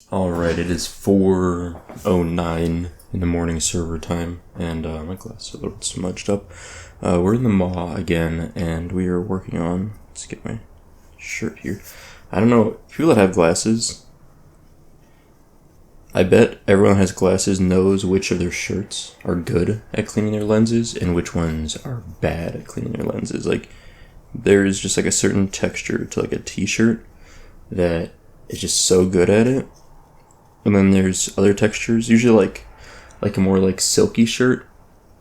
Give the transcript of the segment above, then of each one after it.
Alright, it is 4:09 in the morning server time, and my glasses are a little smudged up. We're in the Maw again, and we are working on, let's get my shirt here. I don't know, people that have glasses, I bet everyone that has glasses knows which of their shirts are good at cleaning their lenses and which ones are bad at cleaning their lenses. Like, there's just like a certain texture to like a t-shirt that is just so good at it. And then there's other textures, usually like a more like silky shirt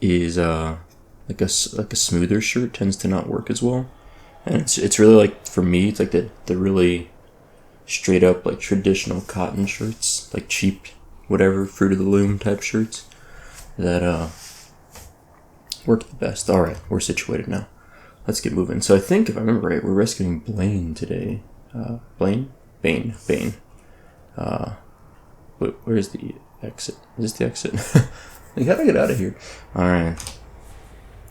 is like a smoother shirt tends to not work as well. And it's really like, for me, it's like the really straight up like traditional cotton shirts, like cheap whatever Fruit of the Loom type shirts that work the best. Alright, we're situated now. Let's get moving. So I think, if I remember right, we're rescuing Blaine today. Bane. Where's the exit? Is this the exit? Like, how do I get out of here? Alright.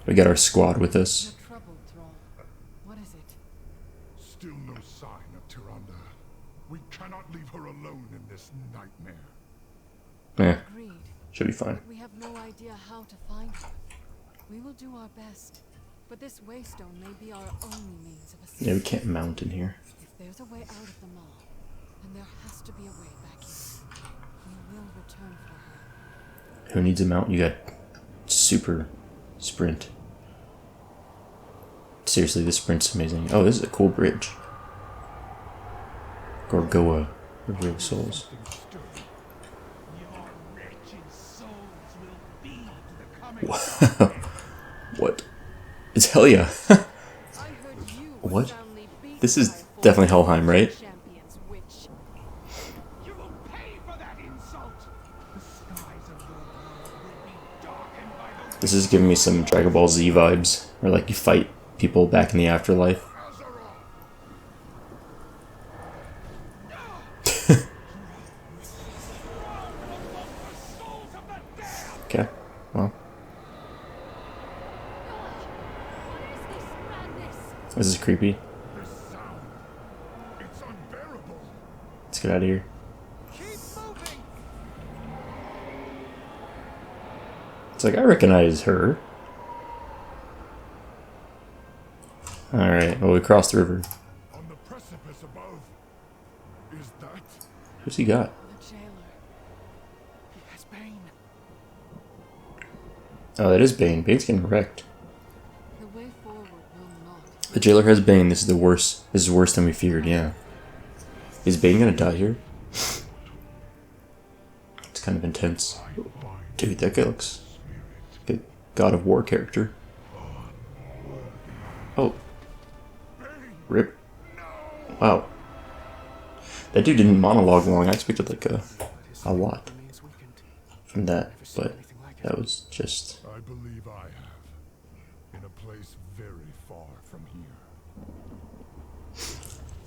We got our squad with us. You're troubled, Thrall. What is it? Still no sign of Tyrande. We cannot leave her alone in this nightmare. Agreed. Should be fine. We have no idea how to find her. We will do our best, but this waystone may be our only means of escape. Yeah, we can't mount in here. If there's a way out of the mall, then there has to be a way back in. We will return for her. Who needs a mount? You got super sprint. Seriously, this sprint's amazing. Oh, this is a cool bridge. Gorgoa, River of Souls. Wow. What? It's hell yeah. What? This is definitely Helheim, right? This is giving me some Dragon Ball Z vibes, where like you fight people back in the afterlife. Okay, well. This is creepy. Let's get out of here. It's like, I recognize her. Alright, well, we crossed the river. On the precipice above. Is that? Who's he got? The jailer. He has Bane. Oh, that is Bane. Bane's getting wrecked. The way forward will not. The jailer has Bane. This is the worst. This is worse than we feared, yeah. Is Bane gonna die here? It's kind of intense. Dude, that guy looks like a God of War character. Oh. Rip. Wow. That dude didn't monologue long. I expected like a lot from that, but that was just... I believe I have. In a place very far from here.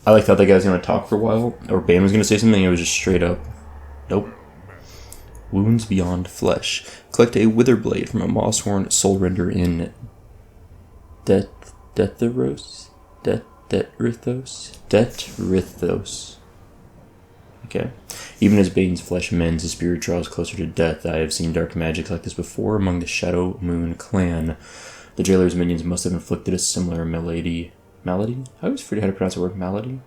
I like thought that guy was gonna talk for a while, or Bane was gonna say something, it was just straight up. Nope. Wounds beyond flesh. Collect a wither blade from a moss-worn soul render in Deathrythos? Deathrythos. Okay. Even as Bane's flesh mends, his spirit draws closer to death. I have seen dark magic like this before among the Shadow Moon clan. The jailer's minions must have inflicted a similar malady? I always forget how to pronounce the word malady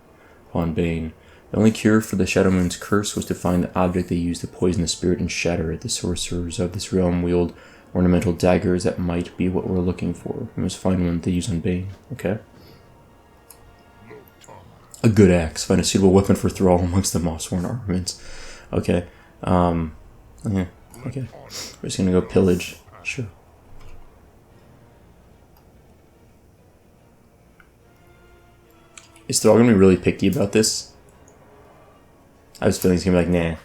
on Bane. The only cure for the Shadow Moon's curse was to find the object they used to poison the spirit and shatter it. The sorcerers of this realm wield ornamental daggers that might be what we're looking for. We must find one to use on Bane. Okay. A good axe. Find a suitable weapon for Thrall amongst the moss-worn armaments. Okay. Yeah. Okay. We're just gonna go pillage. Sure. Is Thrall gonna be really picky about this? I was feeling he's gonna be like, nah.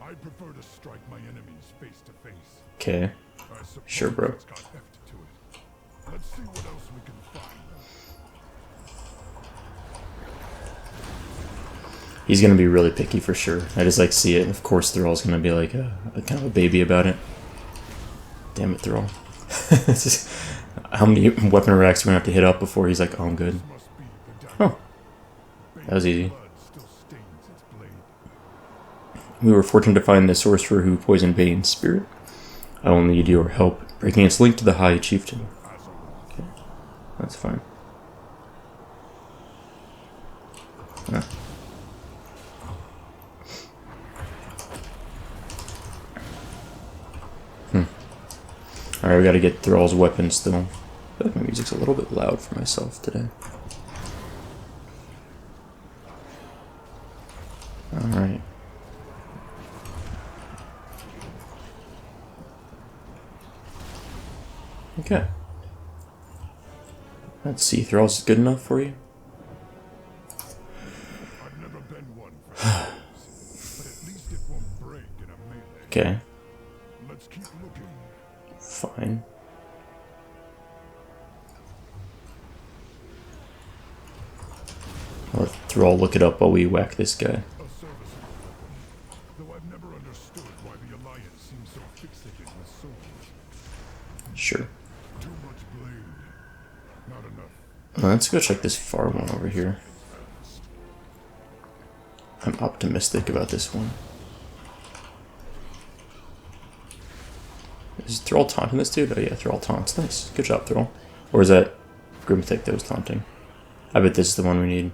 I prefer to strike my enemies face to face. Okay. Sure, bro. It's got heft to it. Let's see what else we can find. He's gonna be really picky for sure. I just like see it. Of course, Thrall's gonna be like a kind of a baby about it. Damn it, Thrall. How many weapon racks do we have to hit up before he's like, oh, I'm good? Oh. That was easy. We were fortunate to find the sorcerer who poisoned Bane's spirit. I will need your help breaking its link to the High Chieftain. Okay, that's fine. Huh. Alright, we gotta get Thrall's weapon still. I feel like my music's a little bit loud for myself today. Alright. Okay. Let's see, Thrall's good enough for you? I've never been one for but at least it won't break in a melee. Okay, Let's keep looking. fine. I'll let Thrall look it up while we whack this guy. A serviceable weapon. Though I've never understood why the Alliance seems so fixated with swords. Sure. Too much blade. Not enough. Let's go check this far one over here. I'm optimistic about this one. Is Thrall taunting this dude? Oh yeah, Thrall taunts. Nice. Good job, Thrall. Or is that Grimthick that was taunting? I bet this is the one we need.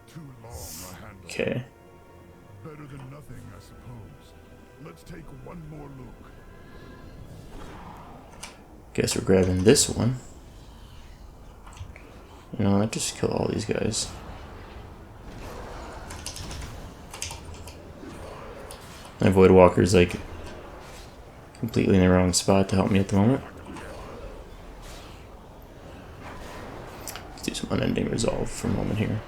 Too long a handle. Okay. Better than nothing, I suppose. Let's take one more look. Guess we're grabbing this one. You know, let's just kill all these guys. My Void Walker's like completely in the wrong spot to help me at the moment. Let's do some unending resolve for a moment here.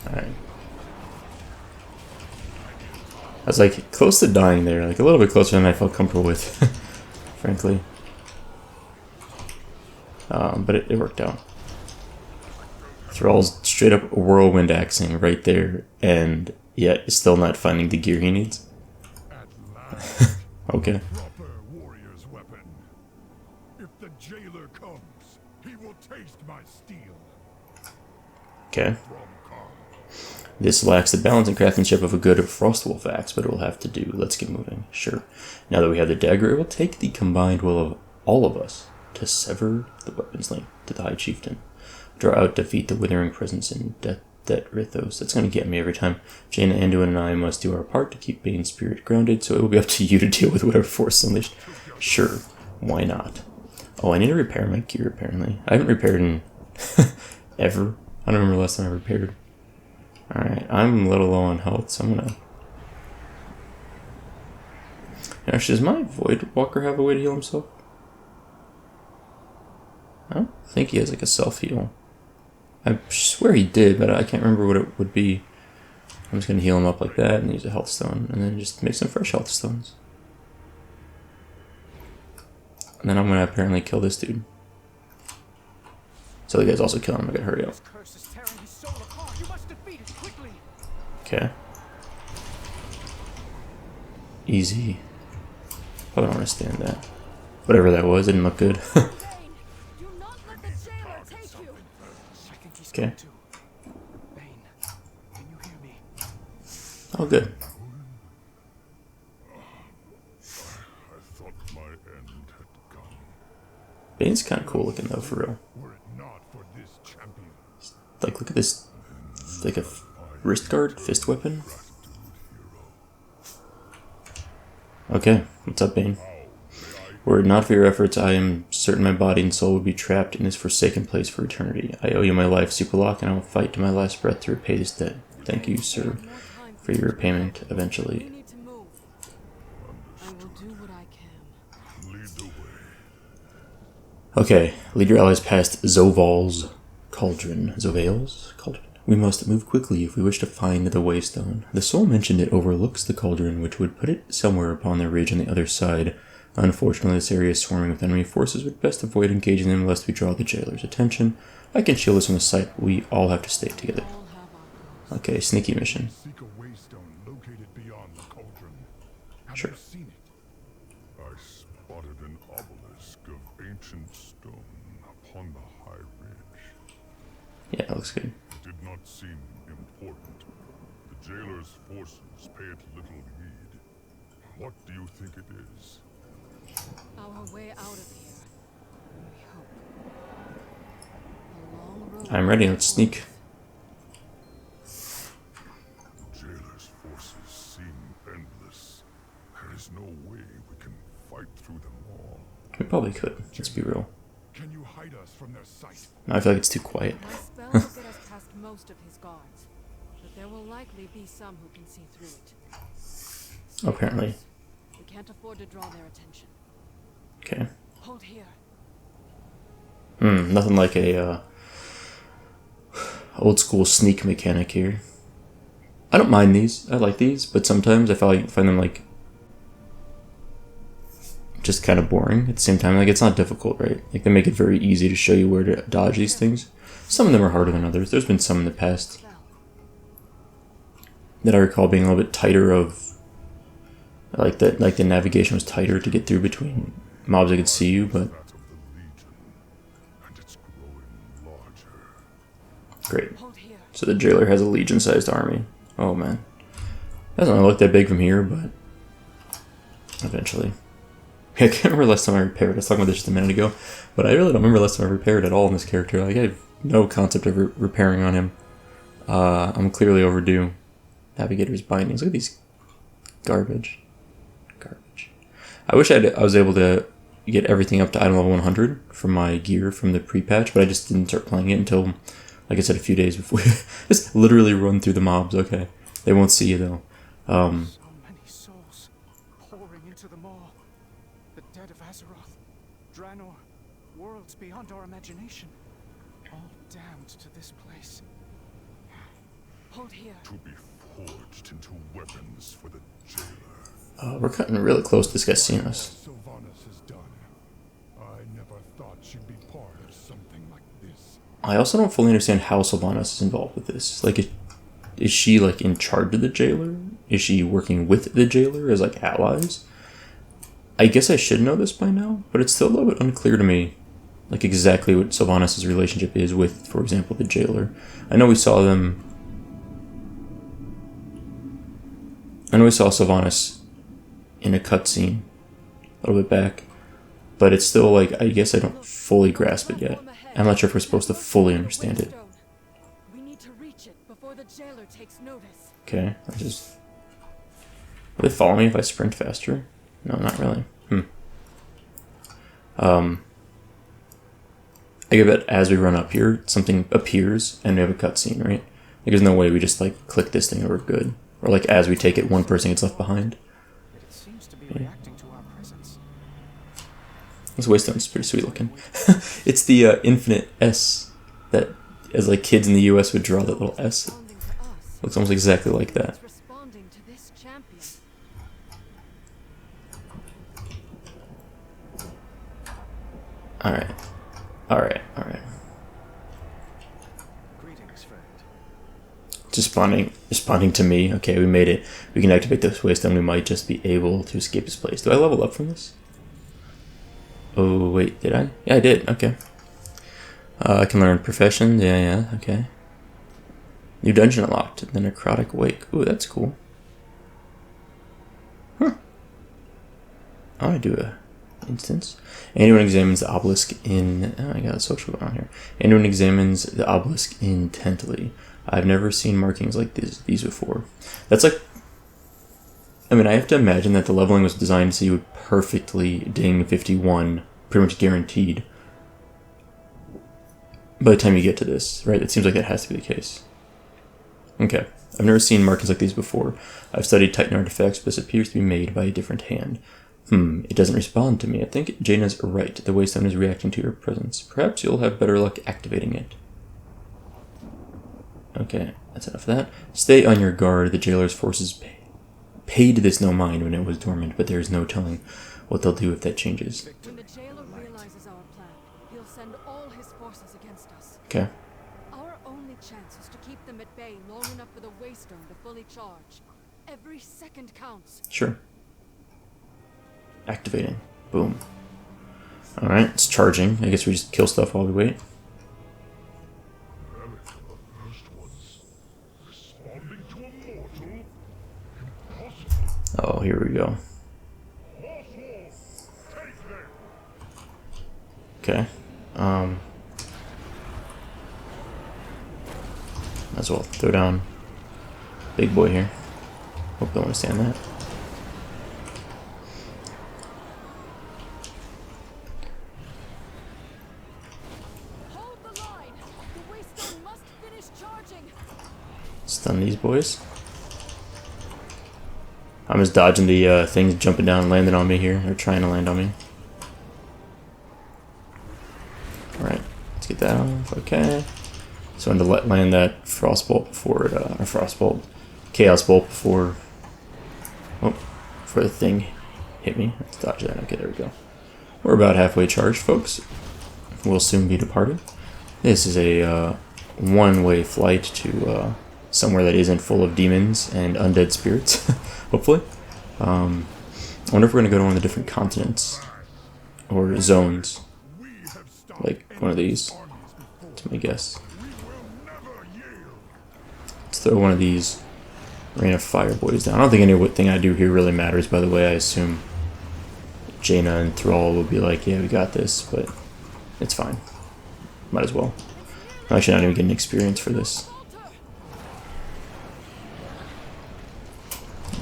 Alright. I was like close to dying there, like a little bit closer than I felt comfortable with, frankly. But it worked out. Thrall's straight up whirlwind axing right there, and yet is still not finding the gear he needs. At last. Okay. Proper warrior's weapon. If the jailer comes, he will taste my steel. Okay. From Khan. This lacks the balance and craftsmanship of a good Frostwolf axe, but it will have to do. Let's get moving. Sure. Now that we have the dagger, it will take the combined will of all of us to sever the weapons link to the High Chieftain. Draw out, defeat the withering presence in Rithos. That's going to get me every time. Jaina, Anduin, and I must do our part to keep Bane's spirit grounded, so it will be up to you to deal with whatever force is unleashed. Sure, why not? Oh, I need to repair my gear, apparently. I haven't repaired in ever. I don't remember the last time I repaired. Alright, I'm a little low on health, so I'm gonna... Actually, does my Void Walker have a way to heal himself? I don't think he has like a self-heal. I swear he did, but I can't remember what it would be. I'm just going to heal him up like that and use a health stone, and then just make some fresh health stones. And then I'm going to apparently kill this dude. So you guys also kill him, I gotta hurry up. Okay. Easy. Probably don't understand that. Whatever that was, didn't look good. Okay. Oh, good. I thought my end had come. Bane's kind of cool looking though, for real. Were it not for this champion. Like, look at this, like a wrist guard, fist weapon. Okay, what's up, Bane? Were it not for your efforts, I am certain my body and soul would be trapped in this forsaken place for eternity. I owe you my life, SoupaSoka, and I will fight to my last breath to repay this debt. Thank you, sir, for your repayment eventually. You need to move. I will do what I can. Lead the way. Okay, lead your allies past Zoval's cauldron. Zoval's cauldron? We must move quickly if we wish to find the Waystone. The soul mentioned it overlooks the cauldron, which would put it somewhere upon the ridge on the other side. Unfortunately, this area is swarming with enemy forces. We'd best avoid engaging them lest we draw the jailer's attention. I can shield us from the sight, but we all have to stay together. All have our goals. Okay, sneaky mission. Seek a waystone located beyond the cauldron. Have Sure. you seen it? I spotted an obelisk of ancient stone upon the high ridge. Yeah, that looks good. did not seem important. The jailer's forces pay it little heed. What do you think it is? Our way out of here. We hope. A long road. I'm ready. Let's sneak. The jailer's forces seem endless. There is no way we can fight through them all. We probably could. Let's be real. Can you hide us from their sight? Now I feel like it's too quiet. My spell will get us past most of his guards, but there will likely be some who can see through it. Stay Apparently. close. We can't afford to draw their attention. Okay. Hold here. Nothing like a old school sneak mechanic here. I don't mind these. I like these, but sometimes I find them like just kind of boring at the same time. Like, it's not difficult, right? Like, they make it very easy to show you where to dodge these things. Some of them are harder than others. There's been some in the past that I recall being a little bit tighter of, like the navigation was tighter to get through between mobs that could see you, but That of the Legion, and it's growing larger. great. Hold here. So the jailer has a legion-sized army. Oh man, doesn't look that big from here, but eventually. I can't remember last time I repaired. I was talking about this just a minute ago, but I really don't remember last time I repaired at all in this character. Like, I have no concept of repairing on him. I'm clearly overdue. Navigator's bindings. Look at these garbage. I wish I was able to get everything up to item level 100 from my gear from the pre-patch, but I just didn't start playing it until, like I said, a few days before. Just literally run through the mobs. Okay, they won't see you though. So many souls pouring into the maw. The dead of Azeroth, Draenor, worlds beyond our imagination. All damned to this place. Hold here. To be forged into weapons for the jailer. We're cutting really close to this guy seeing us. Sylvanas has done. I never thought she'd be part of something like this. I also don't fully understand how Sylvanas is involved with this. Like, is she like in charge of the jailer? Is she working with the jailer as like allies? I guess I should know this by now, but it's still a little bit unclear to me, like exactly what Sylvanas' relationship is with, for example, the jailer. I know we saw Sylvanas in a cutscene a little bit back, but it's still like, I guess I don't fully grasp it yet. I'm not sure if we're supposed to fully understand it. We need to reach it before the jailer takes notice. Okay, will they follow me if I sprint faster? No, not really. I bet as we run up here, something appears and we have a cutscene, right? Like, there's no way we just like click this thing and we're good. Or like as we take it, one person gets left behind. Yet it seems to be reacting to our presence. This waystone's pretty sweet looking. It's the infinite S that, as like kids in the US would draw that little S. Responding to us. Looks almost exactly like that. It's responding to this champion. Alright. Greetings, friend. Responding to me. Okay, we made it. We can activate this waystone. We might just be able to escape this place. Do I level up from this? Oh, wait, did I? Yeah, I did. Okay. I can learn profession. Yeah, okay. New dungeon unlocked. The Necrotic Wake. Ooh, that's cool. Huh. I want to do a instance. Anyone examines the obelisk in... Oh, I got a social going on here. Anyone examines the obelisk intently. I've never seen markings like these before. That's like... I mean, I have to imagine that the leveling was designed so you would perfectly ding 51, pretty much guaranteed, by the time you get to this, right? It seems like that has to be the case. Okay. I've never seen markings like these before. I've studied Titan artifacts, but this appears to be made by a different hand. It doesn't respond to me. I think Jaina's right. The waystone is reacting to your presence. Perhaps you'll have better luck activating it. Okay, that's enough of that. Stay on your guard. The jailer's forces paid this no mind when it was dormant, but there is no telling what they'll do if that changes. When the jailer realizes our plan, he'll send all his forces against us. Okay. Our only chance is to keep them at bay long enough for the waystone to fully charge. Every second counts. Sure. Activating. Boom. Alright, it's charging. I guess we just kill stuff while we wait. Relic of the first Oh, here we go. Okay. Might as well throw down big boy here. Hope they understand that. Hold the line. The Waystone must finish charging. Stun these boys. I'm just dodging the things jumping down and landing on me here. They're trying to land on me. Alright, let's get that off. Okay. So I wanted to land that Frostbolt before it, or Frostbolt, Chaos Bolt before the thing hit me. Let's dodge that. Okay, there we go. We're about halfway charged, folks. We'll soon be departed. This is a one-way flight to somewhere that isn't full of demons and undead spirits, hopefully. I wonder if we're going to go to one of the different continents or zones, like one of these. That's my guess. Let's throw one of these Rain of Fire boys down. I don't think anything I do here really matters, by the way. I assume Jaina and Thrall will be like, yeah, we got this, but it's fine. Might as well. I'm actually not even getting experience for this.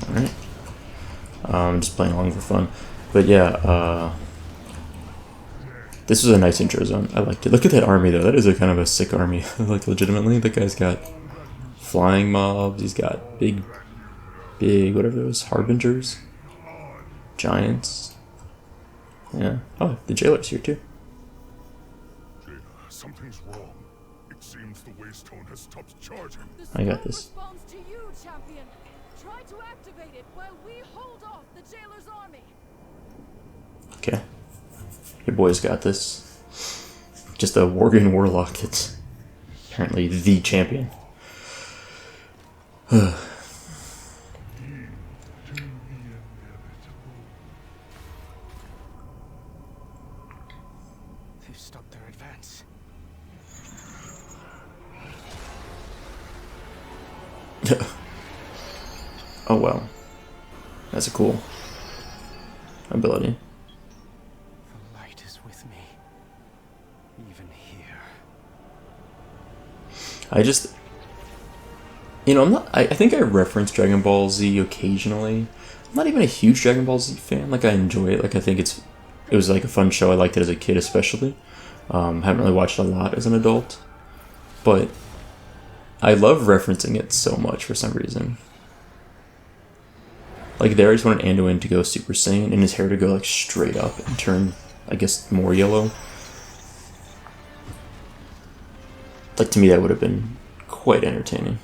Alright. I'm just playing along for fun. But yeah, this was a nice intro zone. I liked it. Look at that army, though. That is a kind of a sick army. Like, legitimately, that guy's got flying mobs. He's got big, whatever those, harbingers, giants. Yeah. Oh, the jailer's here too. Jaina, something's wrong. It seems the Waystone has stopped charging. I got this. Responds to you, champion. Try to activate it while we hold off the jailer's army. Okay. Your boy's got this. Just a Worgen Warlock that's apparently the champion. They've stopped their advance. Oh well. That's a cool ability. The light is with me, even here. I just, you know, I think I reference Dragon Ball Z occasionally. I'm not even a huge Dragon Ball Z fan. Like, I enjoy it. Like, I think it was like a fun show. I liked it as a kid, especially. Haven't really watched it a lot as an adult, but I love referencing it so much for some reason. Like, there I just wanted Anduin to go Super Saiyan and his hair to go like straight up and turn, I guess, more yellow. Like, to me that would have been quite entertaining.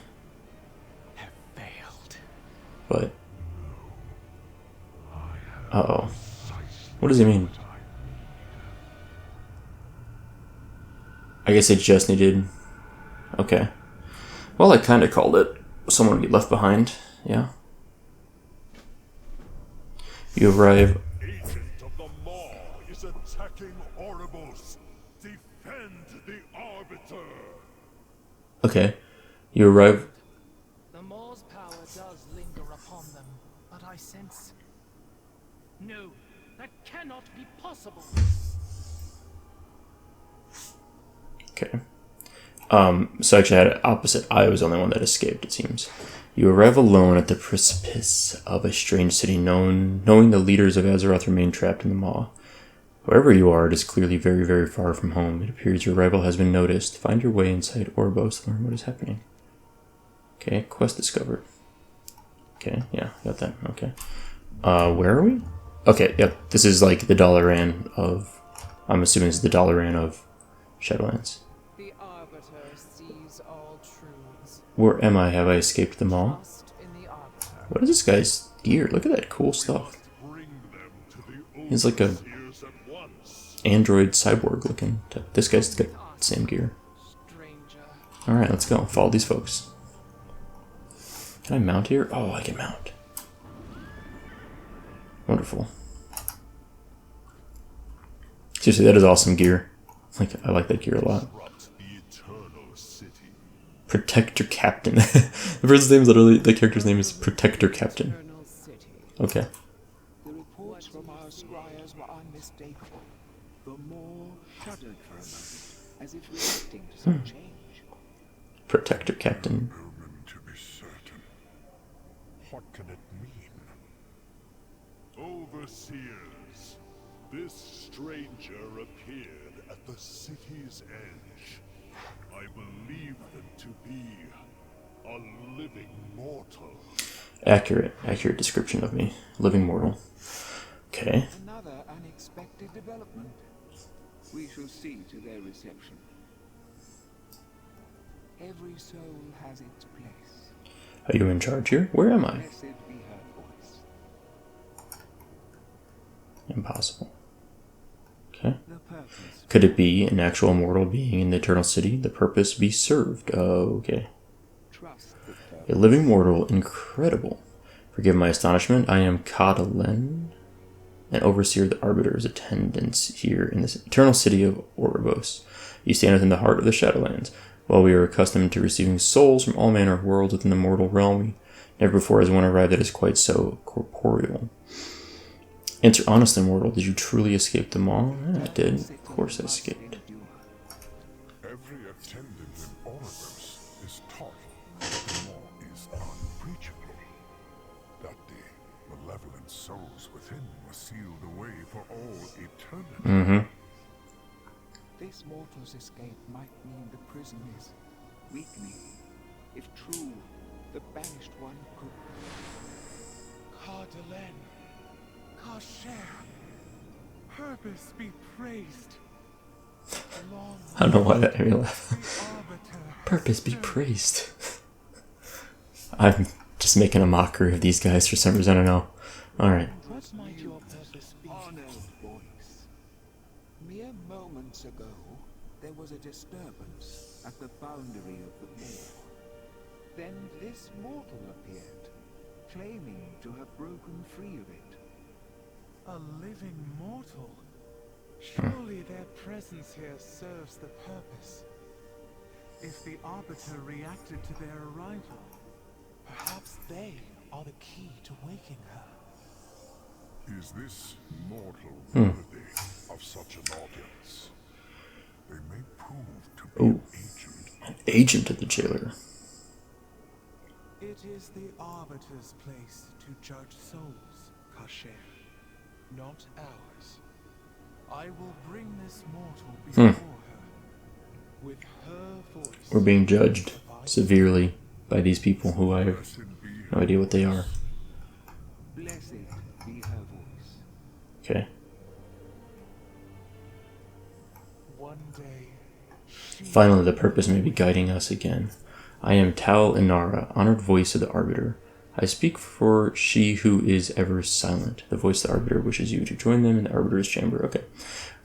Have failed. But uh-oh. What does he mean? I guess it just needed... Okay. Well, I kind of called it. Someone would get left behind. Yeah. You arrive... Agent of the Maw is attacking Oribos. Defend the Arbiter. Okay. You arrive... The Maw's power does linger upon them, but I sense... No, that cannot be possible. Okay. So actually I had it opposite. I was the only one that escaped, it seems. You arrive alone at the precipice of a strange city, knowing the leaders of Azeroth remain trapped in the Maw. Wherever you are, it is clearly very, very far from home. It appears your arrival has been noticed. Find your way inside Oribos to learn what is happening. Okay, quest discovered. Okay, yeah, got that. Okay. Where are we? Okay, yep. This is like the Dalaran of... I'm assuming this is the Dalaran of Shadowlands. The Arbiter sees all truths. Where am I? Have I escaped them all? Trust in the Arbiter. What is this guy's gear? Look at that cool stuff. Bring them to the He's like a ears at once. android cyborg looking. This guy's got the same gear. Stranger. Alright, let's go. Follow these folks. Can I mount here? Oh, I can mount. Wonderful. Seriously, that is awesome gear. Like, I like that gear a lot. Disrupt the Eternal City. Protector Captain. The person's name is literally, the character's name is Protector Captain. Eternal City. Okay. The reports from our squires were unmistakable. The Maw shuddered for a moment, as if reacting to some change. Protector Captain. Omen to be certain. What can it mean? Overseers, this stranger appeared at the city's edge. I believe them to be a living mortal. Accurate description of me. Living mortal. Okay. Another unexpected development. We shall see to their reception. Every soul has its place. Are you in charge here? Where am I? Blessed be her voice. Impossible. Okay. The purpose. Could it be an actual mortal being in the Eternal City? The purpose be served. Oh, okay. Trust the purpose. A living mortal. Incredible. Forgive my astonishment. I am Kadalen, an overseer of the Arbiter's attendants here in this Eternal City of Oribos. You stand within the heart of the Shadowlands. While we are accustomed to receiving souls from all manner of worlds within the mortal realm, never before has one arrived that is quite so corporeal. Answer honestly, mortal, did you truly escape them all? Yeah, I did. Of course I escaped. Every attendant in Oribos is taught that the Maw is unbreachable, that the malevolent souls within were sealed away for all eternity. Mm-hmm. This mortal's escape might mean the prison is weakening. If true, the banished one could... Cardelen, Kasher, Orbis be praised. Long I don't know why that made me laugh. the Arbiter Purpose be praised. I'm just making a mockery of these guys for some reason, I don't know. Alright. What might your purpose be? Honored voice. Mere moments ago, there was a disturbance at the boundary of the Maw. Then this mortal appeared, claiming to have broken free of it. A living mortal. Surely their presence here serves the purpose. If the Arbiter reacted to their arrival, perhaps they are the key to waking her. Is this mortal worthy of such an audience? They may prove to be Ooh. an agent. An agent of the jailer. It is the Arbiter's place to judge souls, Kasher, not ours. I will bring this mortal before her. With her voice. We're being judged severely by these people who I have Blessed be no idea what they are. Blessed be her voice. Okay. One day, Finally, the purpose may be guiding us again. I am Tal Inara, honored voice of the Arbiter. I speak for she who is ever silent. The voice of the Arbiter wishes you to join them in the Arbiter's chamber. Okay.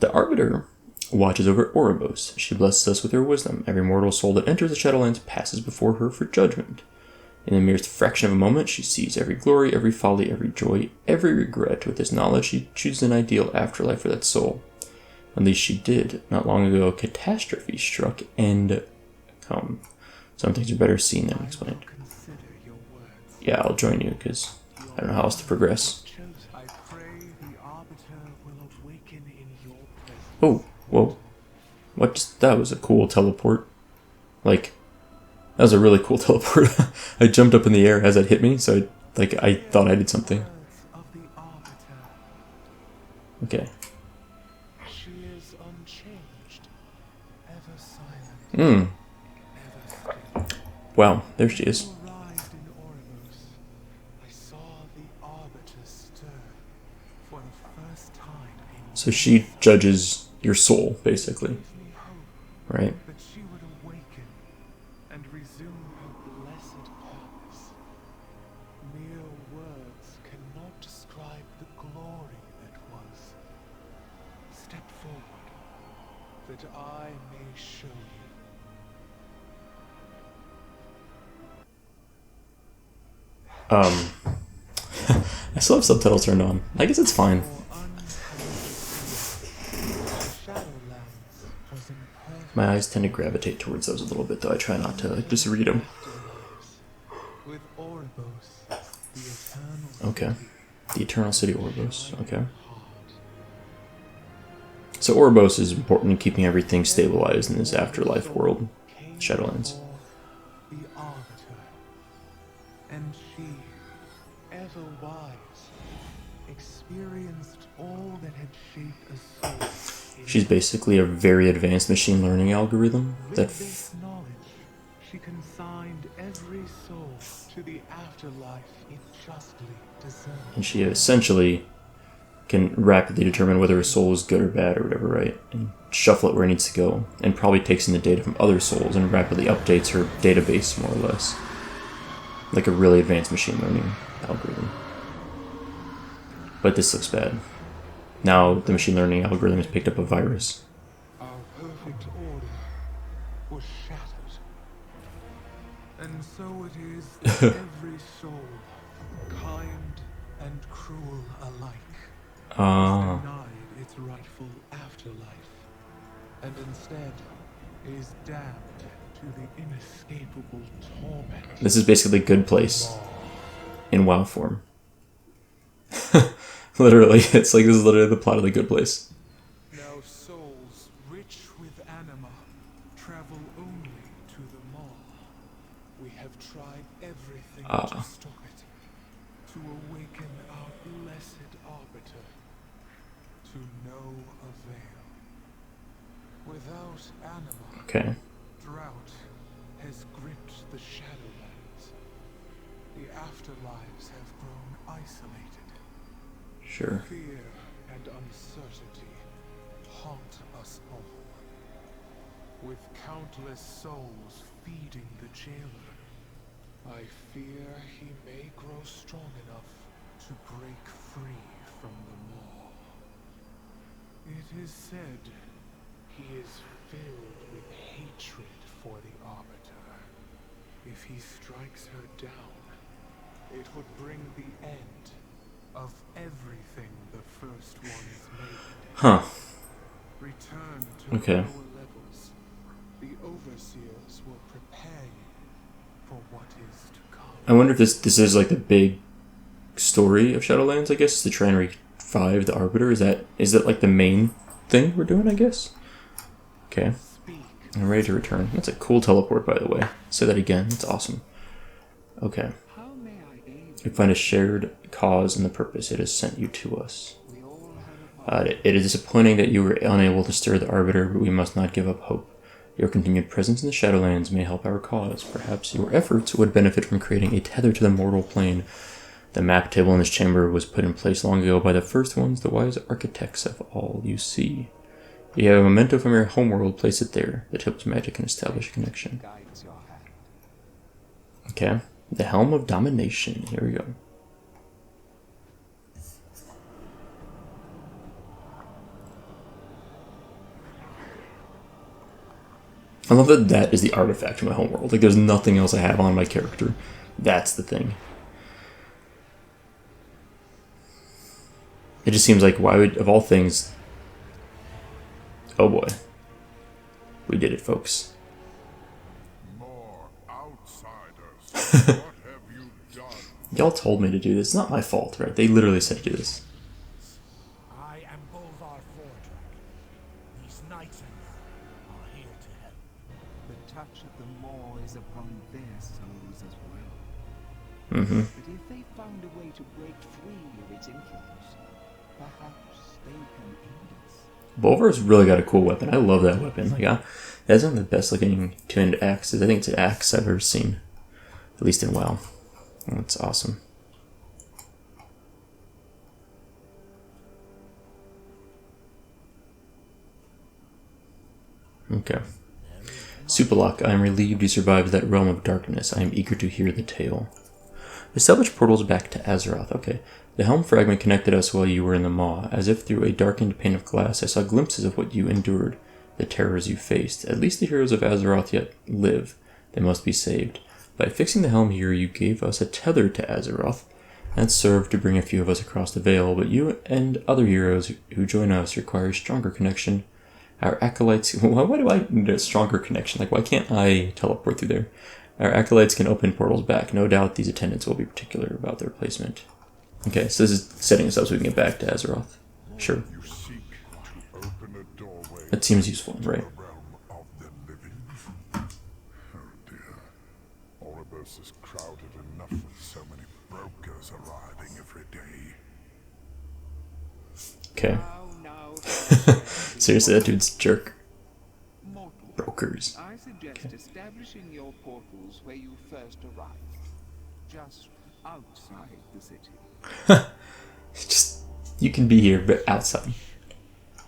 The Arbiter watches over Oribos. She blesses us with her wisdom. Every mortal soul that enters the Shadowlands passes before her for judgment. In the merest fraction of a moment, she sees every glory, every folly, every joy, every regret. With this knowledge, she chooses an ideal afterlife for that soul. At least she did. Not long ago, a catastrophe struck and come. Some things are better seen than explained. consider your words. Yeah, I'll join you, because I don't know how else to progress. I pray the Arbiter will awaken in your presence. Oh, whoa. What just, that was a cool teleport. Like, that was a really cool teleport. I jumped up in the air as it hit me, so I thought I did something. Words of the Arbiter. Okay. She is unchanged, ever silent, Hmm. ever still. Wow, there she is. You arrived in Oribos. I saw the Arbiter stir for the first time in So she judges your soul, basically. gave me hope Right? that she would awaken and resume her blessed purpose. Mere words cannot describe the glory that was. Step forward, that I may show you. I still have subtitles turned on. I guess it's fine. Shadowlands was in perfect My eyes tend to gravitate towards those a little bit, though I try not to just read them. with Oribos, the eternal Okay. city, The Eternal City Oribos. Okay. So Oribos is important in keeping everything stabilized in this afterlife world, Shadowlands. The Arbiter, and she, ever wise, experienced all that had shaped a soul. She's basically a very advanced machine learning algorithm that With this knowledge, she consigned every soul to the afterlife it justly deserved. and she essentially can rapidly determine whether a soul is good or bad or whatever, right? And shuffle it where it needs to go, and probably takes in the data from other souls and rapidly updates her database more or less. Like a really advanced machine learning algorithm. But this looks bad. Now the machine learning algorithm has picked up a virus. Our perfect order was shattered. And so it is that every soul, kind and cruel alike, is denied its rightful afterlife, and instead is damned to the inescapable torment. This is basically Good Place in WoW form. Literally, it's like this is literally the plot of The Good Place. Now souls rich with anima travel only to the maw. We have tried everything to stop it, to awaken our blessed Arbiter, to no avail. Without anima, Okay. drought has gripped the Shadowlands. The afterlives have grown isolated. Sure. Fear and uncertainty haunt us all. With countless souls feeding the jailer, I fear he may grow strong enough to break free from the maw. It is said he is filled with hatred for the Arbiter. If he strikes her down, it would bring the end of everything the first ones made. Huh. Return to Okay. lower levels. The overseers will prepare you for what is to come. I wonder if this is like the big story of Shadowlands, I guess, to try and revive the Arbiter. Is that like the main thing we're doing, I guess? Okay. Speak. I'm ready to return. That's a cool teleport, by the way. Say that again. That's awesome. Okay. How may I aid You find a shared cause in the purpose it has sent you to us. you? We all have a part. It is disappointing that you were unable to stir the Arbiter, but we must not give up hope. Your continued presence in the Shadowlands may help our cause. Perhaps your efforts would benefit from creating a tether to the mortal plane. The map table in this chamber was put in place long ago by the first ones, the wise architects of all you see. You have a memento from your homeworld, place it there. The table's magic can establish a connection. Guides your hand. Okay. The Helm of Domination. Here we go. I love that that is the artifact in my homeworld. Like, there's nothing else I have on my character. That's the thing. It just seems like, why would, of all things... Oh boy. We did it, folks. More outsiders. What have you done? Y'all told me to do this. It's not my fault, right? They literally said to do this. I am Bolvar Fordrak. These knights are here to help. The touch of the maw is upon their souls as well. Mm-hmm. But if they found a way to break free of its influence, perhaps they can aid us. Bolvar's really got a cool weapon. I love that weapon. Like, that's one of the best looking two-handed axes. I think it's an axe I've ever seen. At least in WoW. That's awesome. Okay. SoupaSoka, I am relieved you survived that realm of darkness. I am eager to hear the tale. Establish portals back to Azeroth. Okay. The helm fragment connected us while you were in the maw. As if through a darkened pane of glass, I saw glimpses of what you endured, the terrors you faced. At least the heroes of Azeroth yet live. They must be saved. By fixing the helm here, you gave us a tether to Azeroth. That served to bring a few of us across the Veil, but you and other heroes who join us require a stronger connection. Our acolytes... Why do I need a stronger connection? Like, why can't I teleport through there? Our acolytes can open portals back. No doubt these attendants will be particular about their placement. Okay, so this is setting us up so we can get back to Azeroth. Sure. You seek to open a doorway That seems useful, to right? the realm of the living. Oh dear. Oribos is crowded enough with so many brokers arriving every day. Okay. Now, Seriously, that dude's a jerk. mortal. Brokers. I suggest establishing your portals where you first arrived, just outside the city. Just, you can be here, but outside.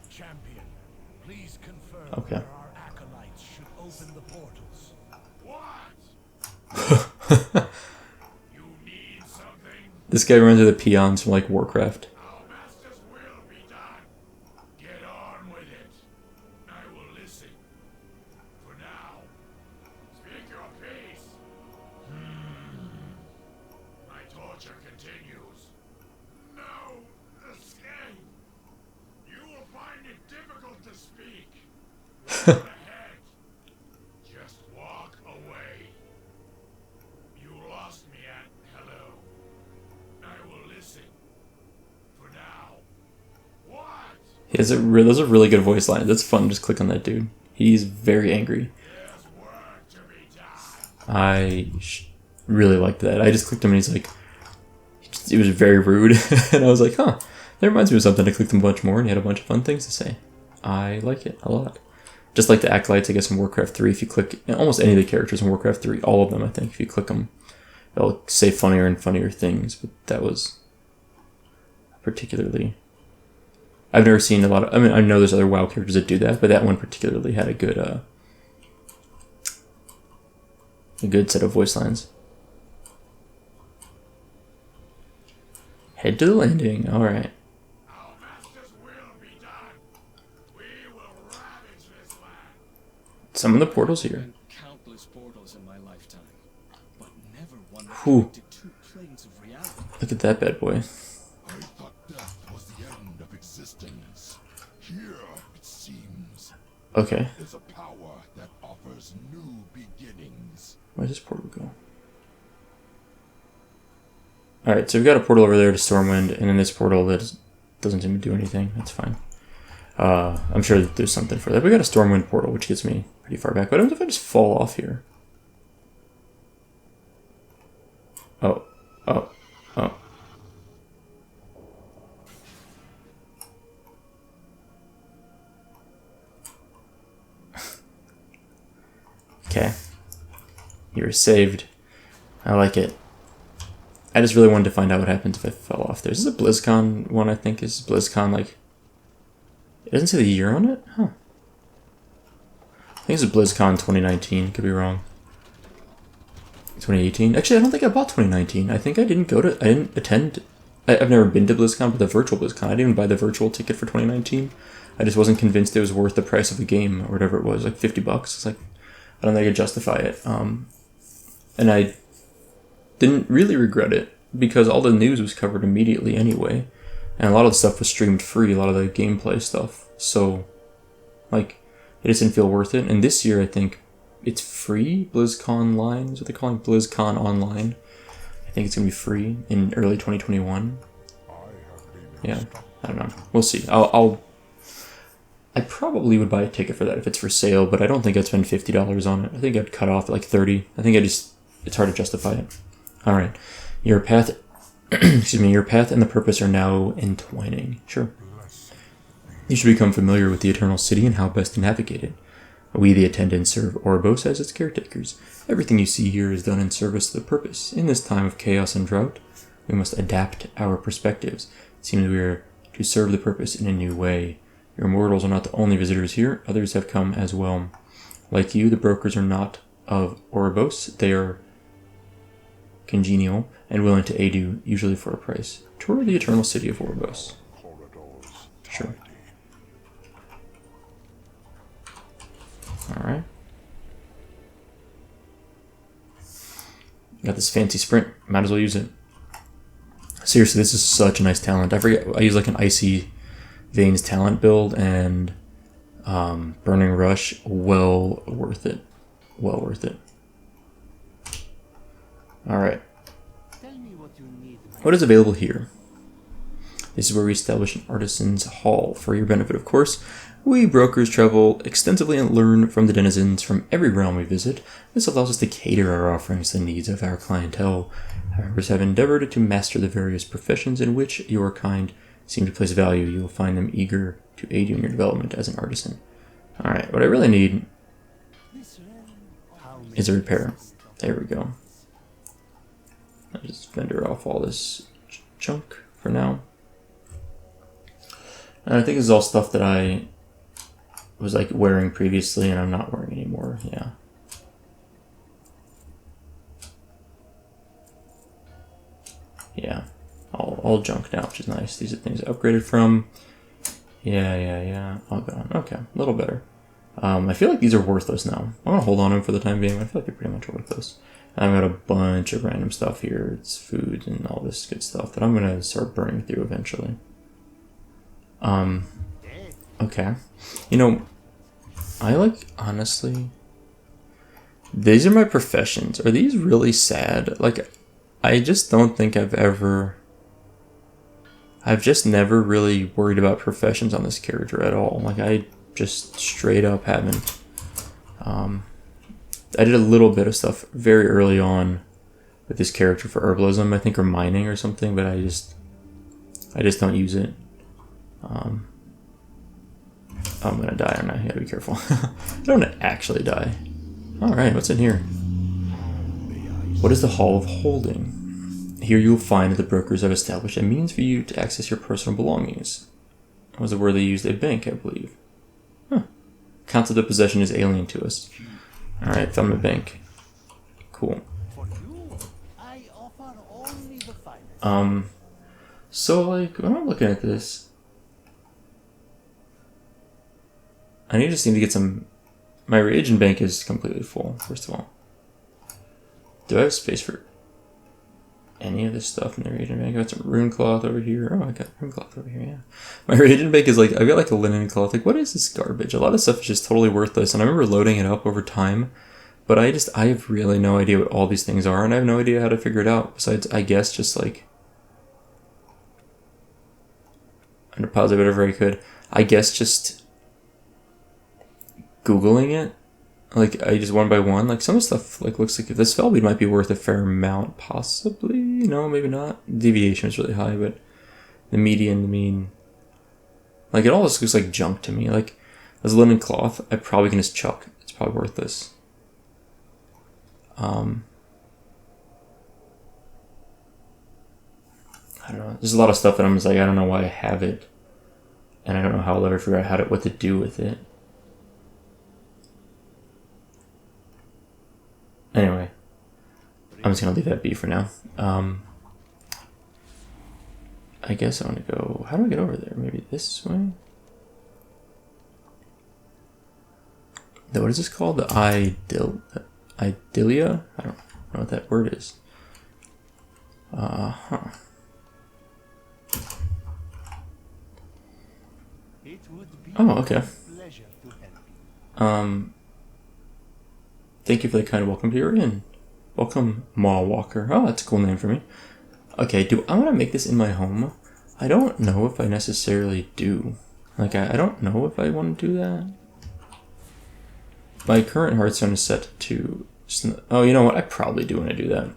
Champion, please confirm Okay. where our acolytes should open the portals. What? You need something? This guy runs into the peons from like Warcraft. Our master's will be done. Get on with it. I will listen. For now, speak your piece. My torture continues. No escape. You will find it difficult to speak. Walk ahead. Just walk away. You lost me at hello. I will listen. For now. What? He has those are really good voice lines. That's fun. Just click on that dude. He's very angry. There's work to be done. I really liked that. I just clicked him and he's like, it was very rude. And I was like, huh, that reminds me of something. I clicked him a bunch more and he had a bunch of fun things to say. I like it a lot. Just like the acolytes, I guess, in Warcraft 3, if you click almost any of the characters in Warcraft 3, all of them, I think, if you click them, they'll say funnier and funnier things. But that was particularly... I've never seen a lot of... I mean, I know there's other WoW characters that do that, but that one particularly had a good set of voice lines. Head to the landing. All right. Our master's will be done. We will ravage this land. Summon the portals here. Countless portals in my lifetime, but never one Whew. connected two planes of reality. Look at that bad boy. I thought death was the end of existence. Here, it seems, Okay. is a power that offers new beginnings. Where's this portal go? Alright, so we've got a portal over there to Stormwind, and then this portal that doesn't seem to do anything. That's fine. I'm sure that there's something for that. We got a Stormwind portal, which gets me pretty far back. What happens if I just fall off here? Oh. Oh. Oh. Okay. You're saved. I like it. I just really wanted to find out what happens if I fell off there. This is a BlizzCon one, I think. Is BlizzCon like... It doesn't say the year on it? Huh. I think it's a BlizzCon 2019. Could be wrong. 2018? Actually, I don't think I bought 2019. I think I didn't attend... I've never been to BlizzCon, but the virtual BlizzCon. I didn't even buy the virtual ticket for 2019. I just wasn't convinced it was worth the price of a game, or whatever it was, like $50. It's like, I don't think I could justify it. And I didn't really regret it, because all the news was covered immediately anyway. And a lot of the stuff was streamed free, a lot of the gameplay stuff. So, like, it just didn't feel worth it. And this year, I think it's free. BlizzCon Online is what they're calling BlizzCon Online. I think it's going to be free in early 2021. Yeah, I don't know. We'll see. I probably would buy a ticket for that if it's for sale, but I don't think I'd spend $50 on it. I think I'd cut off at like $30. I think it's hard to justify it. All right. Your path, excuse me, your path and the purpose are now entwining. Sure. You should become familiar with the Eternal City and how best to navigate it. We, the attendants, serve Oribos as its caretakers. Everything you see here is done in service to the purpose. In this time of chaos and drought, we must adapt our perspectives. It seems we are to serve the purpose in a new way. Your mortals are not the only visitors here. Others have come as well. Like you, the brokers are not of Oribos. They are congenial and willing to aid you, usually for a price. Tour the Eternal City of Oribos. Sure. Alright. Got this fancy sprint. Might as well use it. Seriously, this is such a nice talent. I forget. I use like an Icy Veins talent build, and Burning Rush. Well worth it. Well worth it. Alright. Tell me what you need. What is available here? This is where we establish an artisan's hall for your benefit, of course. We brokers travel extensively and learn from the denizens from every realm we visit. This allows us to cater our offerings to the needs of our clientele. Our members have endeavored to master the various professions in which your kind seem to place value. You will find them eager to aid you in your development as an artisan. Alright, what I really need is a repair. There we go. I'll just vendor off all this junk for now. And I think this is all stuff that I was like wearing previously and I'm not wearing anymore. Yeah. Yeah. All junk now, which is nice. These are things I upgraded from. Yeah. All gone. Okay, a little better. I feel like these are worthless now. I'm gonna hold on to them for the time being. I feel like they're pretty much worthless. I've got a bunch of random stuff here. It's food and all this good stuff that I'm gonna start burning through eventually. Okay. You know, I like, honestly, these are my professions. Are these really sad? Like, I just don't think I've just never really worried about professions on this character at all. Like, I just straight up haven't. I did a little bit of stuff very early on with this character for herbalism, I think, or mining or something, but I just don't use it. I'm gonna die, aren't I? You gotta be careful. I don't want to actually die. Alright, what's in here? What is the Hall of Holding? Here you will find that the brokers have established a means for you to access your personal belongings. That was the word they used, a bank, I believe. Huh. Concept of possession is alien to us. Alright, found my bank. Cool. So, like, when I'm looking at this, I just need to get some... My reagent bank is completely full, first of all. Do I have space for any of this stuff in the reagent bank? I got some rune cloth over here. Oh, I got rune cloth over here, yeah. My reagent bank is like, I've got like a linen cloth. Like, what is this garbage? A lot of stuff is just totally worthless, and I remember loading it up over time, but I have really no idea what all these things are, and I have no idea how to figure it out, besides, I guess, just like... I'm gonna pause it whatever I could. I guess just... Googling it, like, I just one by one, like, some of the stuff, like, looks like if this spellbead might be worth a fair amount, possibly, no, maybe not. Deviation is really high, but the median, the mean, like, it all just looks like junk to me. Like, this linen cloth, I probably can just chuck. It's probably worthless. I don't know. There's a lot of stuff that I'm just like, I don't know why I have it, and I don't know how I'll ever figure out what to do with it. Anyway, I'm just going to leave that be for now. I guess I want to go... How do I get over there? Maybe this way? What is this called? The Idylia? I don't know what that word is. Huh. Oh, okay. Thank you for the kind welcome to your inn. Welcome, Maw Walker. Oh, that's a cool name for me. Okay, I want to make this in my home? I don't know if I necessarily do. Like, I don't know if I want to do that. My current Hearthstone is set to... Oh, you know what? I probably do want to do that.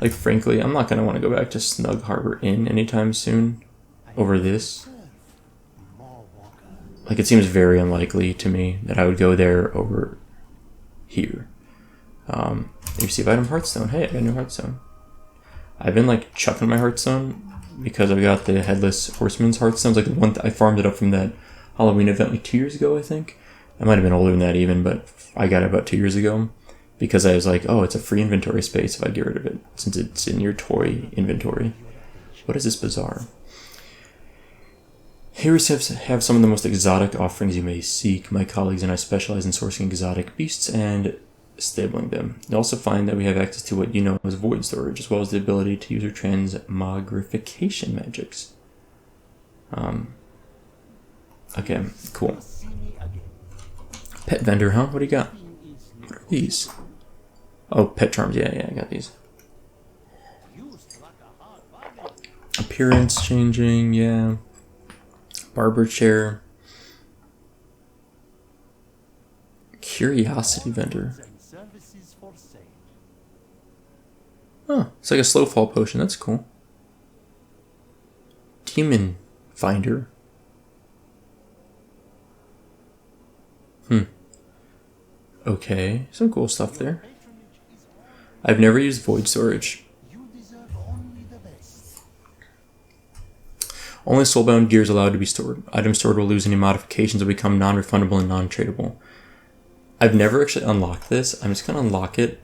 Like, frankly, I'm not going to want to go back to Snug Harbor Inn anytime soon over this. Like, it seems very unlikely to me that I would go there over here. You receive item Hearthstone. Hey, I got a new Hearthstone. I've been like chucking my Hearthstone because I've got the Headless Horseman's Hearthstones. Like the one I farmed it up from that Halloween event like 2 years ago, I think. I might have been older than that even, but I got it about 2 years ago because I was like, oh, it's a free inventory space if I get rid of it since it's in your toy inventory. What is this bazaar? Here we have some of the most exotic offerings you may seek. My colleagues and I specialize in sourcing exotic beasts and stabling them. You'll also find that we have access to what you know as void storage, as well as the ability to use our transmogrification magics. Okay, cool. Pet vendor, huh? What do you got? What are these? Oh, pet charms. Yeah, I got these. appearance changing, yeah. Barber chair. Curiosity vendor. Oh, it's like a slow fall potion. That's cool. Demon finder. Okay, some cool stuff there. I've never used void storage. Only soulbound gear is allowed to be stored. Items stored will lose any modifications or become non-refundable and non-tradable. I've never actually unlocked this. I'm just gonna unlock it.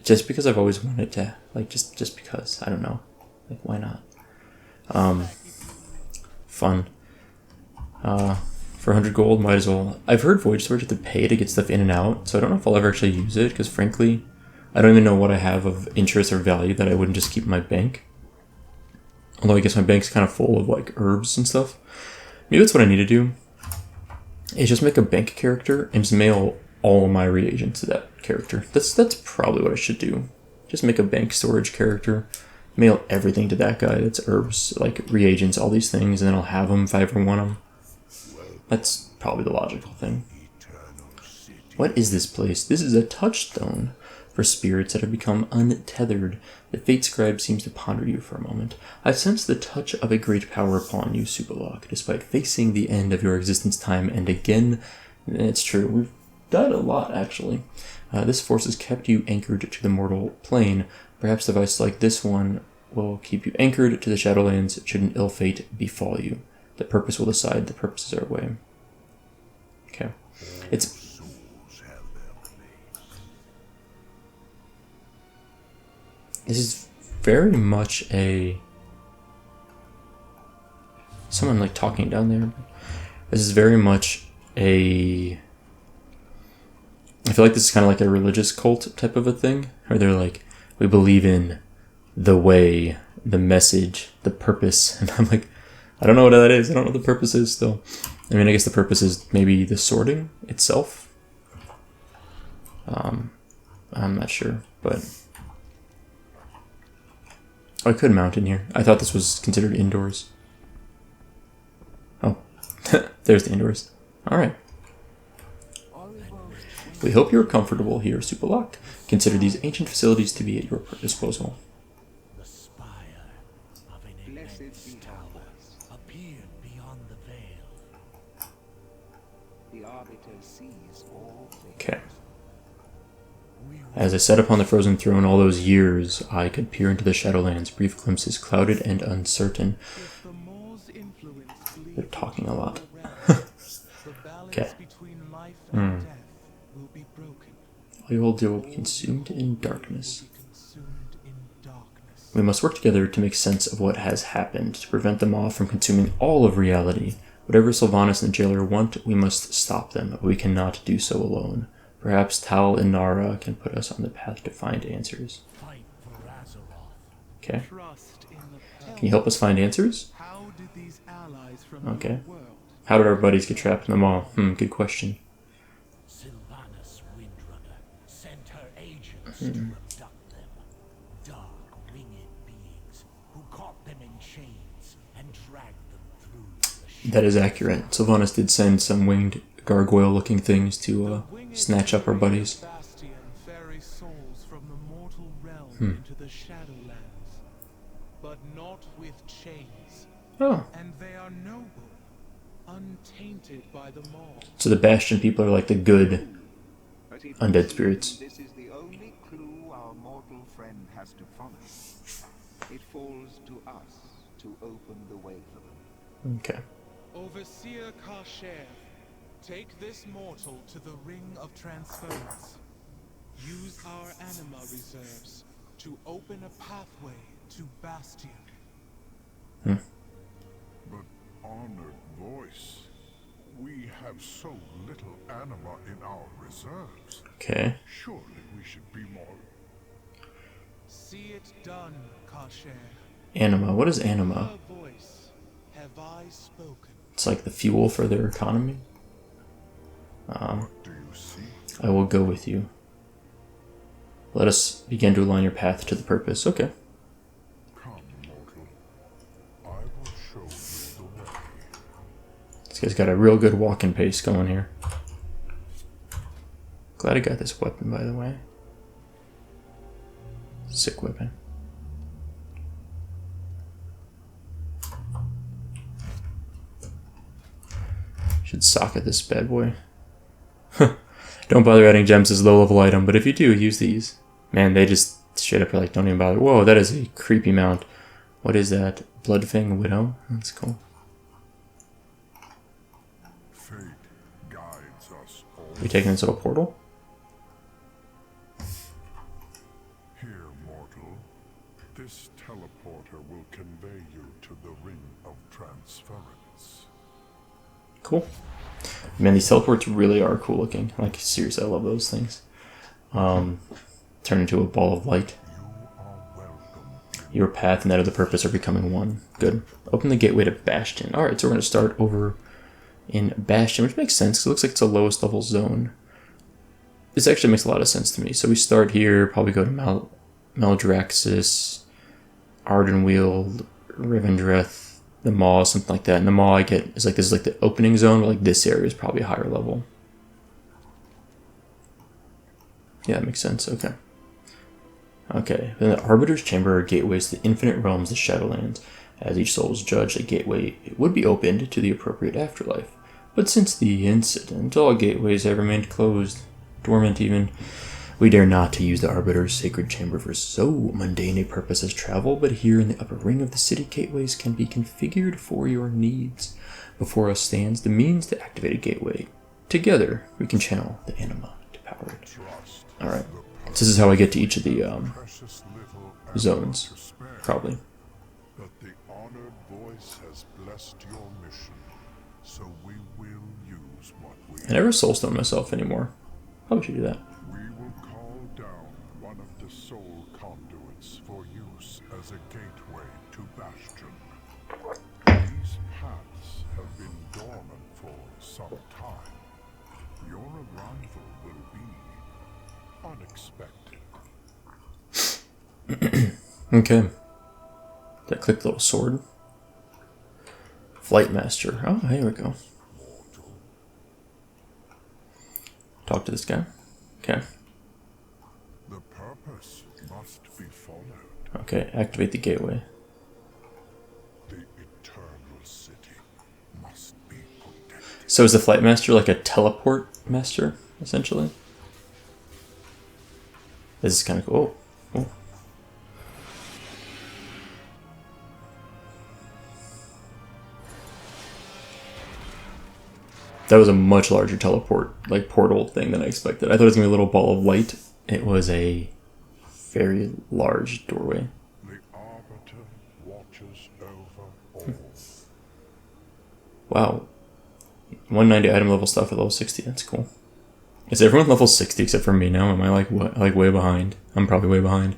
Just because I've always wanted to, like, just because, I don't know, like, why not? Fun. For 100 gold, might as well. I've heard void storage have to pay to get stuff in and out, so I don't know if I'll ever actually use it, because frankly, I don't even know what I have of interest or value that I wouldn't just keep in my bank. Although I guess my bank's kind of full of, like, herbs and stuff. Maybe that's what I need to do, is just make a bank character and just mail all of my reagents to that character. That's probably what I should do. Just make a bank storage character, mail everything to that guy. That's herbs, like reagents, all these things, and then I'll have them if I ever want them. That's probably the logical thing. What is this place? This is a touchstone for spirits that have become untethered. The Fate Scribe seems to ponder you for a moment. I sense the touch of a great power upon you, SoupaSoka, despite facing the end of your existence time and again. It's true. We've died a lot, actually. This force has kept you anchored to the mortal plane. Perhaps a device like this one will keep you anchored to the Shadowlands should an ill fate befall you. The purpose will decide. The purpose is our way. Okay. It's... This is very much a... Someone, like, talking down there. This is very much a... I feel like this is kind of like a religious cult type of a thing, where they're like, we believe in the way, the message, the purpose, and I'm like, I don't know what that is. I don't know what the purpose is still. I mean, I guess the purpose is maybe the sorting itself. I'm not sure, but I could mount in here. I thought this was considered indoors. Oh, there's the indoors. All right. We hope you're comfortable here, SoupaSoka. Consider these ancient facilities to be at your disposal. The spire of an immense tower appeared beyond the veil. The Arbiter sees all things. Okay. As I sat upon the frozen throne all those years, I could peer into the Shadowlands, brief glimpses clouded and uncertain. They're talking a lot. Okay. All you will do will be consumed in darkness. We must work together to make sense of what has happened, to prevent the maw from consuming all of reality. Whatever Sylvanas and the jailer want, we must stop them, but we cannot do so alone. Perhaps Tal and Nara can put us on the path to find answers. Okay. Can you help us find answers? Okay. How did our buddies get trapped in the maw? Good question. Sylvanas Windrunner sent her agents to abduct them. Dark, winged beings who caught them in chains and dragged them through the That is accurate. Sylvanas did send some winged gargoyle-looking things to snatch up our buddies. Bastion ferry souls from the mortal realm into the Shadowlands, but not with chains. Oh. And they are noble, untainted by the maw. So the Bastion people are like the good undead spirits. This is the only clue our mortal friend has to follow. It falls to us to open the way for them. Okay. Overseer Kasher, take this mortal to the Ring of Transference. Use our anima reserves to open a pathway to Bastion. But, honored voice, we have so little anima in our reserves. Okay. Surely we should be more... See it done, Kasher. Anima. What is anima? Her voice have I spoken. It's like the fuel for their economy. I will go with you. Let us begin to align your path to the purpose. Okay. Come, mortal. I will show you the way. This guy's got a real good walking pace going here. Glad I got this weapon, by the way. Sick weapon. Should socket this bad boy. Don't bother adding gems as low level item, but if you do, use these. Man, they just straight up are like, don't even bother. Whoa, that is a creepy mount. What is that? Bloodfang Widow? That's cool. Fate guides us all. We taking this little portal? Here, mortal. This teleporter will convey you to the ring of transference. Cool. Man, these teleports really are cool looking. Like, seriously, I love those things. Turn into a ball of light. You are welcome. Your path and that of the purpose are becoming one. Good. Open the gateway to Bastion. Alright, so we're going to start over in Bastion, which makes sense, 'cause it looks like it's the lowest level zone. This actually makes a lot of sense to me. So we start here, probably go to Maldraxxus, Ardenweald, Rivendreth, the Maw, something like that. And the Maw I get is like, this is like the opening zone, but like this area is probably a higher level. Yeah, that makes sense. Okay. Okay. Then the Arbiter's Chamber are gateways to the infinite realms of Shadowlands. As each soul is judged, a gateway would be opened to the appropriate afterlife. But since the incident, all gateways have remained closed, dormant even. We dare not to use the Arbiter's sacred chamber for so mundane a purpose as travel, but here in the upper ring of the city, gateways can be configured for your needs. Before us stands the means to activate a gateway. Together, we can channel the anima to power it. Alright, so this is how I get to each of the zones, probably. But the honored voice has blessed your mission, so we will use what we I never soulstone myself anymore. Probably should do that. We will call down one of the soul conduits for use as a gateway to Bastion. These paths have been dormant for some time. Your arrival will be unexpected. Okay. Did I click the little sword? Flight Master. Oh, here we go. Talk to this guy. Okay. The purpose must be followed. Okay, activate the gateway. The eternal city must be protected. So is the Flight Master like a teleport master, essentially? This is kind of cool. Oh. That was a much larger teleport, like portal thing than I expected. I thought it was going to be a little ball of light. It was a very large doorway. The Arbiter watches over all. Wow. 190 item level stuff at level 60. That's cool. Is everyone level 60 except for me now? Am I like what? Like way behind? I'm probably way behind.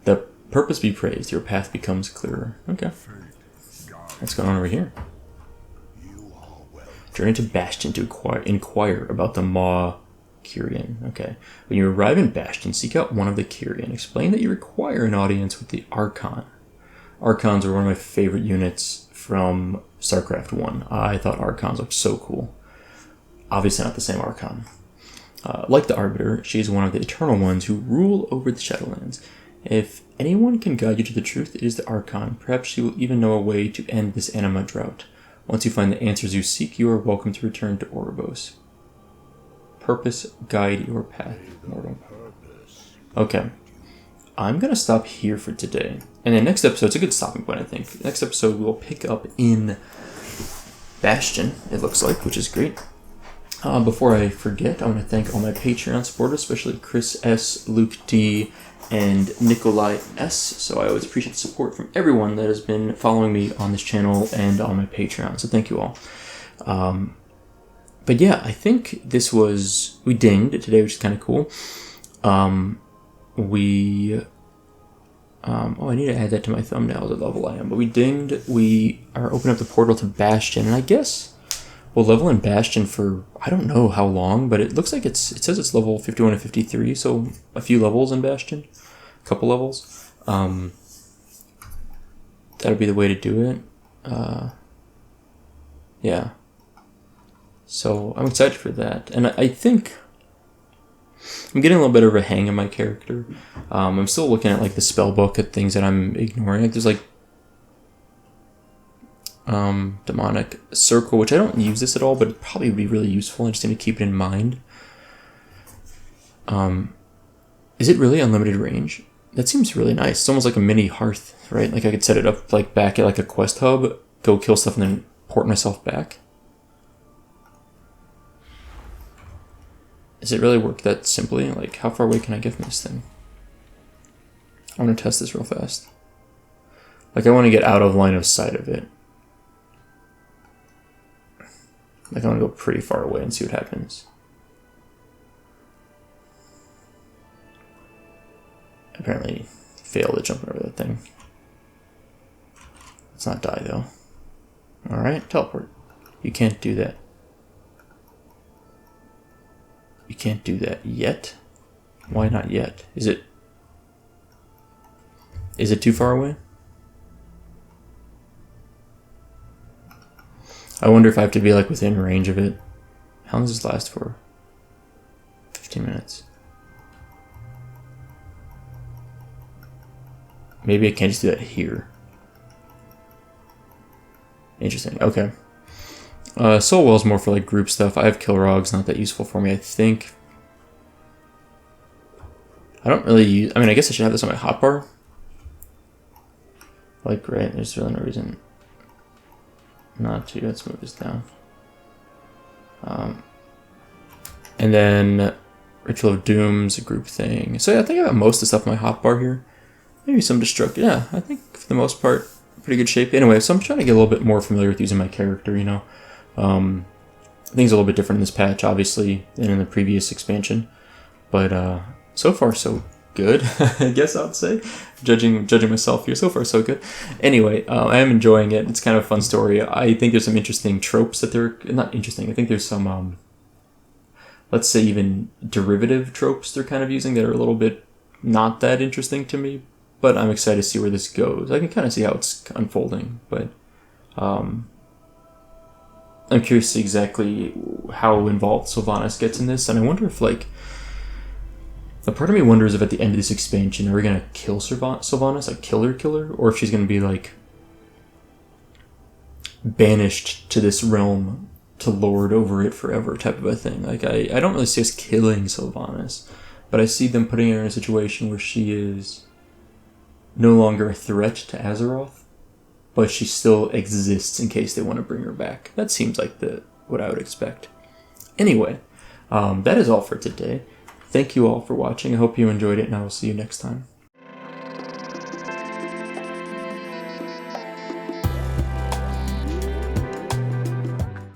The purpose be praised. Your path becomes clearer. Okay. What's going on over here? Journey to Bastion to inquire about the Maw Kyrian. Okay. When you arrive in Bastion, seek out one of the Kyrian. Explain that you require an audience with the Archon. Archons are one of my favorite units from StarCraft 1. I thought Archons looked so cool. Obviously not the same Archon. Like the Arbiter, she is one of the Eternal Ones who rule over the Shadowlands. If anyone can guide you to the truth, it is the Archon. Perhaps she will even know a way to end this anima drought. Once you find the answers you seek, you are welcome to return to Oribos. Purpose guide your path, mortal. Okay. I'm going to stop here for today. And the next episode, it's a good stopping point, I think. Next episode, we'll pick up in Bastion, it looks like, which is great. Before I forget, I want to thank all my Patreon supporters, especially Chris S., Luke D., and Nikolai S. So I always appreciate the support from everyone that has been following me on this channel and on my Patreon. So thank you all. But yeah, I think this was... We dinged today, which is kind of cool. Oh, I need to add that to my thumbnail, the level I am. But we dinged. We are opening up the portal to Bastion. And I guess will level in Bastion for I don't know how long, but it looks like it says it's level 51 to 53, so a few levels in Bastion, a couple levels. That'll be the way to do it. Yeah. So I'm excited for that, and I think I'm getting a little bit of a hang of my character. I'm still looking at like the spell book at things that I'm ignoring. Like there's like demonic circle, which I don't use this at all, but it probably would be really useful. I just need to keep it in mind. Is it really unlimited range? That seems really nice. It's almost like a mini hearth, right? Like I could set it up like back at like a quest hub, go kill stuff, and then port myself back. Does it really work that simply? Like, how far away can I get from this thing? I want to test this real fast. Like, I want to get out of line of sight of it. Like, I want to go pretty far away and see what happens. Apparently, failed at jumping over that thing. Let's not die, though. Alright, teleport. You can't do that. You can't do that yet? Why not yet? Is it too far away? I wonder if I have to be like within range of it. How long does this last for? 15 minutes. Maybe I can't just do that here. Interesting. Okay. Soul Well's more for like group stuff. I have Kilrog's, not that useful for me, I think. I don't really use... I mean, I guess I should have this on my hotbar. Like, right, there's really no reason not to. Let's move this down. And then Ritual of Doom's a group thing. So yeah, I think I got most of the stuff on my hotbar here. Maybe some Destruct. Yeah, I think for the most part, pretty good shape. Anyway, so I'm trying to get a little bit more familiar with using my character, you know. Things a little bit different in this patch, obviously, than in the previous expansion. But so far, so good, I guess I would say. Judging myself here, so far, so good. Anyway, I am enjoying it. It's kind of a fun story. I think there's some interesting tropes that they're... Not interesting, I think there's some, let's say even derivative tropes they're kind of using that are a little bit not that interesting to me. But I'm excited to see where this goes. I can kind of see how it's unfolding, but I'm curious to see exactly how involved Sylvanas gets in this, and I wonder if, like, a part of me wonders if at the end of this expansion, are we going to kill Sylvanas, like kill her, or if she's going to be, like, banished to this realm to lord over it forever type of a thing. Like, I don't really see us killing Sylvanas, but I see them putting her in a situation where she is no longer a threat to Azeroth, but she still exists in case they want to bring her back. That seems like what I would expect. Anyway, that is all for today. Thank you all for watching. I hope you enjoyed it, and I will see you next time.